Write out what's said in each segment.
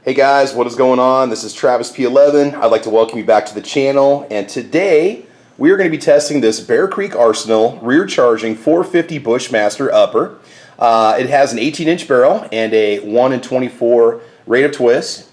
Hey guys, what is going on? This is Travis P11. I'd like to welcome you back to the channel, and today we are going to be testing this Bear Creek Arsenal rear charging 450 Bushmaster upper. It has an 18-inch barrel and a 1 in 24 rate of twist.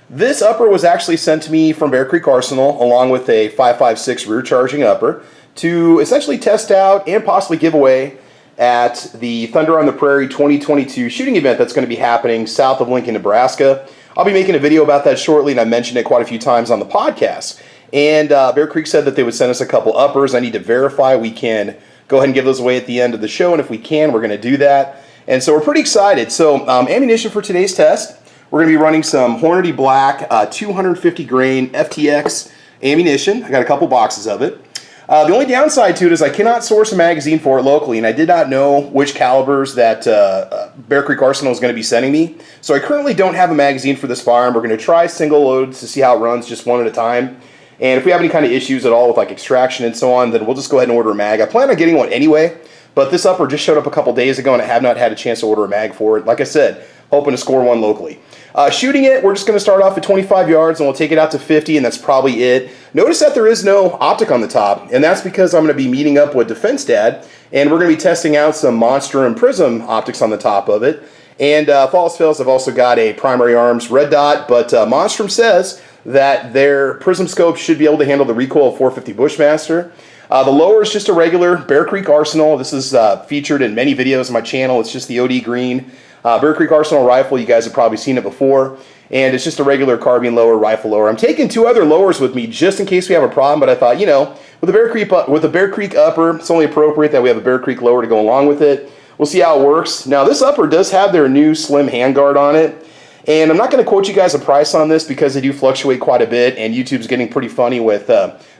This upper was actually sent to me from Bear Creek Arsenal along with a 5.56 rear charging upper to essentially test out and possibly give away at the Thunder on the Prairie 2022 shooting event that's going to be happening south of Lincoln, Nebraska. I'll be making a video about that shortly, and I mentioned it quite a few times on the podcast. And Bear Creek said that they would send us a couple uppers. I need to verify we can go ahead and give those away at the end of the show, and if we can, we're going to do that. And so we're pretty excited. So ammunition for today's test, we're going to be running some Hornady Black 250 grain FTX ammunition. I got a couple boxes of it. The only downside to it is I cannot source a magazine for it locally, and I did not know which calibers that Bear Creek Arsenal is going to be sending me. So I currently don't have a magazine for this firearm. We're going to try single loads to see how it runs just one at a time. And if we have any kind of issues at all with like extraction and so on, then we'll just go ahead and order a mag. I plan on getting one anyway, but this upper just showed up a couple days ago and I have not had a chance to order a mag for it. Like I said, hoping to score one locally. Shooting it, we're just going to start off at 25 yards and we'll take it out to 50, and that's probably it. Notice that there is no optic on the top, and that's because I'm going to be meeting up with Defense Dad, and we're going to be testing out some Monster and Prism optics on the top of it. And if all else fails, I've also got a Primary Arms red dot, but Monstrum says that their Prism scope should be able to handle the recoil of 450 Bushmaster. The lower is just a regular Bear Creek Arsenal. This is featured in many videos on my channel. It's just the OD green Bear Creek Arsenal rifle. You guys have probably seen it before. And it's just a regular carbine lower, rifle lower. I'm taking two other lowers with me just in case we have a problem, but I thought, you know, with a Bear Creek upper, it's only appropriate that we have a Bear Creek lower to go along with it. We'll see how it works. Now, this upper does have their new slim handguard on it. And I'm not going to quote you guys a price on this because they do fluctuate quite a bit, and YouTube's getting pretty funny with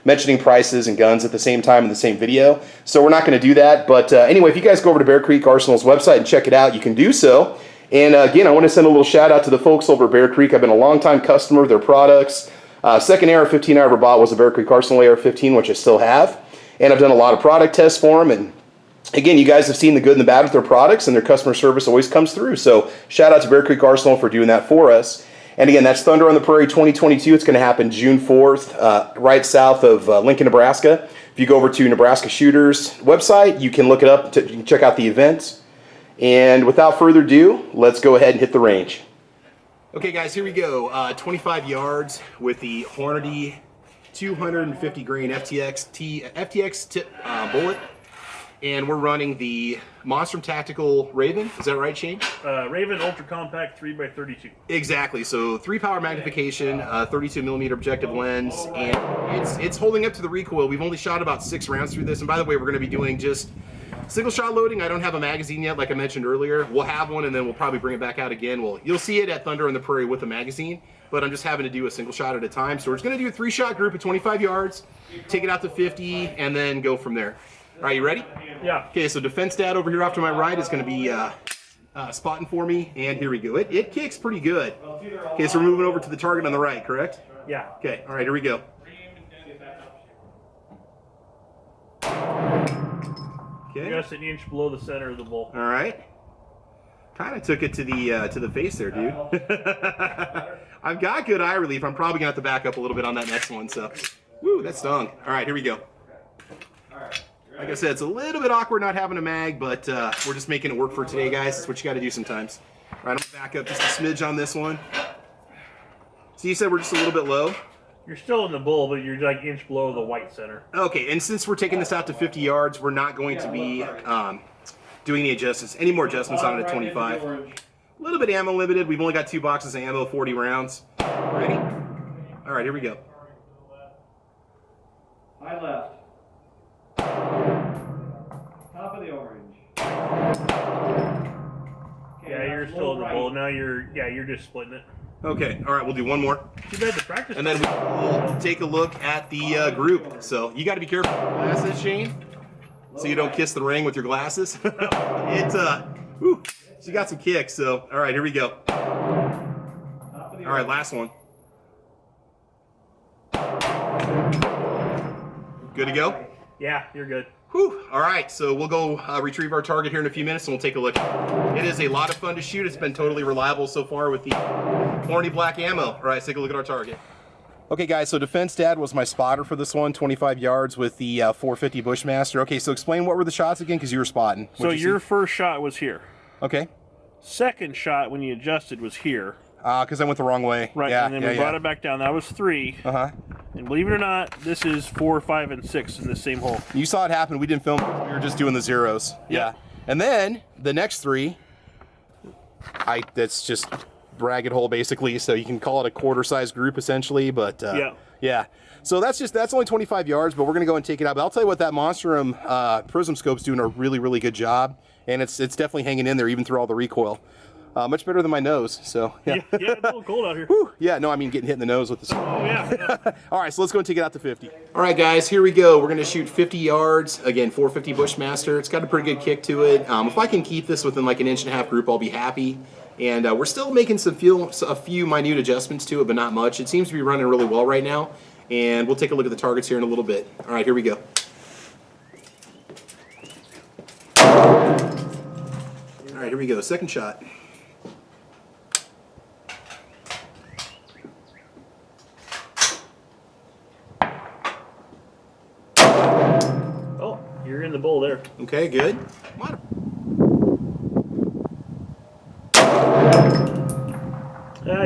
mentioning prices and guns at the same time in the same video. So we're not going to do that. But anyway, if you guys go over to Bear Creek Arsenal's website and check it out, you can do so. And again, I want to send a little shout out to the folks over at Bear Creek. I've been a long-time customer of their products. Second AR-15 I ever bought was a Bear Creek Arsenal AR-15, which I still have. And I've done a lot of product tests for them. And again, you guys have seen the good and the bad with their products, and their customer service always comes through. So shout out to Bear Creek Arsenal for doing that for us. And again, that's Thunder on the Prairie 2022. It's going to happen June 4th, right south of Lincoln, Nebraska. If you go over to Nebraska Shooters website, you can look it up, you can check out the event. And without further ado, let's go ahead and hit the range. Okay guys, here we go. 25 yards with the Hornady 250 grain FTX tip bullet. And we're running the Monstrum Tactical Raven. Is that right, Shane? Raven Ultra Compact 3x32. Exactly. So 3 power magnification, 32 millimeter objective lens, and it's holding up to the recoil. We've only shot about 6 rounds through this. And by the way, we're going to be doing just single shot loading. I don't have a magazine yet, like I mentioned earlier. We'll have one, and then we'll probably bring it back out again. Well, you'll see it at Thunder on the Prairie with a magazine, but I'm just having to do a single shot at a time. So we're just going to do a 3-shot group at 25 yards, take it out to 50, and then go from there. All right, you ready? Yeah. Okay, so Defense Dad over here off to my right is going to be spotting for me, and here we go. It kicks pretty good. Okay, so we're moving over to the target on the right, correct? Yeah. Okay, all right, here we go. Okay. Just an inch below the center of the bowl. All right. Kind of took it to the face there, dude. I've got good eye relief. I'm probably going to have to back up a little bit on that next one, so. Woo, that stung. All right, here we go. Like I said, it's a little bit awkward not having a mag, but we're just making it work for today, guys. That's what you got to do sometimes. All right, I'm going to back up just a smidge on this one. So you said we're just a little bit low? You're still in the bull, but you're like an inch below the white center. Okay, and since we're taking this out to 50 yards, we're not going to be doing any more adjustments on it at 25. A little bit ammo limited. We've only got 2 boxes of ammo, 40 rounds. Ready? All right, here we go. High left. Top of the orange. Okay, Yeah, you're still in the bull. Now you're just splitting it. Okay, all right, we'll do one more. Too bad the practice. And then we'll take a look at the group. So you got to be careful with your glasses, Shane, so you don't kiss the ring with your glasses. Whew, she got some kicks. So all right, here we go. All right, last one. Good to go? Yeah, you're good. Whew. All right, so we'll go retrieve our target here in a few minutes and we'll take a look. It is a lot of fun to shoot. It's been totally reliable so far with the horny black ammo. All right, let's take a look at our target. Okay guys, so Defense Dad was my spotter for this one, 25 yards with the 450 Bushmaster. Okay, so explain what were the shots again, because you were spotting. So your first shot was here. Okay. Second shot, when you adjusted, was here. Because I went the wrong way. Right, yeah, and then yeah, we brought it back down. That was 3. Uh-huh. And believe it or not, this is 4, 5, and 6 in the same hole. You saw it happen. We didn't film it. We were just doing the zeros. Yeah. And then the next 3, that's just ragged hole basically. So you can call it a quarter-size group essentially. But yeah. So that's only 25 yards, but we're gonna go and take it out. But I'll tell you what, that Monstrum Prism Scope's doing a really, really good job, and it's definitely hanging in there even through all the recoil. Much better than my nose, so yeah, it's a little cold out here. Whew. Yeah, no, I mean getting hit in the nose with the. Oh yeah. All right, so let's go and take it out to 50. All right, guys, here we go. We're gonna shoot 50 yards again, 450 Bushmaster. It's got a pretty good kick to it. If I can keep this within like an 1.5-inch group, I'll be happy. And we're still making a few minute adjustments to it, but not much. It seems to be running really well right now. And we'll take a look at the targets here in a little bit. All right, here we go. All right, here we go. Second shot. Oh, you're in the bowl there. Okay, good.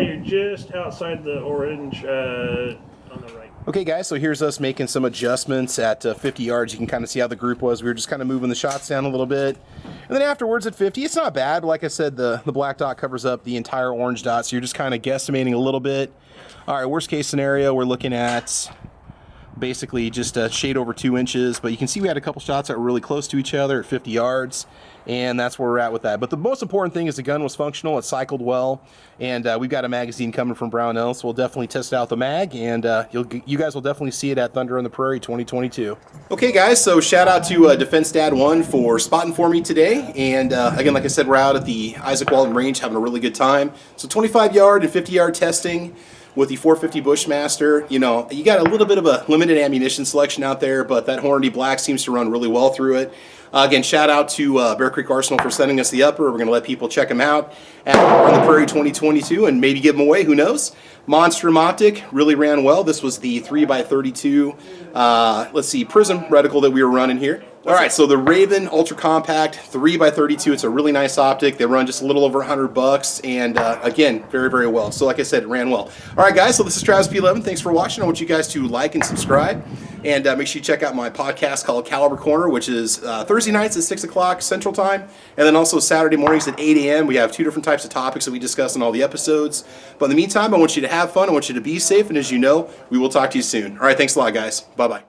You're just outside the orange on the right. Okay guys, so here's us making some adjustments at 50 yards. You can kind of see how the group was. We were just kind of moving the shots down a little bit. And then afterwards at 50, it's not bad. But like I said, the black dot covers up the entire orange dot, so you're just kind of guesstimating a little bit. All right, worst case scenario, we're looking at basically just a shade over 2 inches, but you can see we had a couple shots that were really close to each other at 50 yards, and that's where we're at with that. But the most important thing is the gun was functional, it cycled well, and we've got a magazine coming from Brownell, so we'll definitely test out the mag, and you guys will definitely see it at Thunder on the Prairie 2022. Okay guys, so shout out to Defense Dad 1 for spotting for me today, and again, like I said, we're out at the Isaac Walton range having a really good time. So 25 yard and 50 yard testing with the 450 Bushmaster. You know, you got a little bit of a limited ammunition selection out there, but that Hornady Black seems to run really well through it. Again, shout out to Bear Creek Arsenal for sending us the upper. We're going to let people check them out at On the Prairie 2022 and maybe give them away, who knows. Monstrum Optic really ran well. This was the 3x32, let's see, prism reticle that we were running here. All right, so the Raven Ultra Compact 3x32. It's a really nice optic. They run just a little over $100, and again, very, very well. So like I said, it ran well. All right, guys, so this is Travis P11. Thanks for watching. I want you guys to like and subscribe, and make sure you check out my podcast called Caliber Corner, which is Thursday nights at 6 o'clock Central Time, and then also Saturday mornings at 8 a.m. We have 2 different types of topics that we discuss in all the episodes. But in the meantime, I want you to have fun. I want you to be safe, and as you know, we will talk to you soon. All right, thanks a lot, guys. Bye-bye.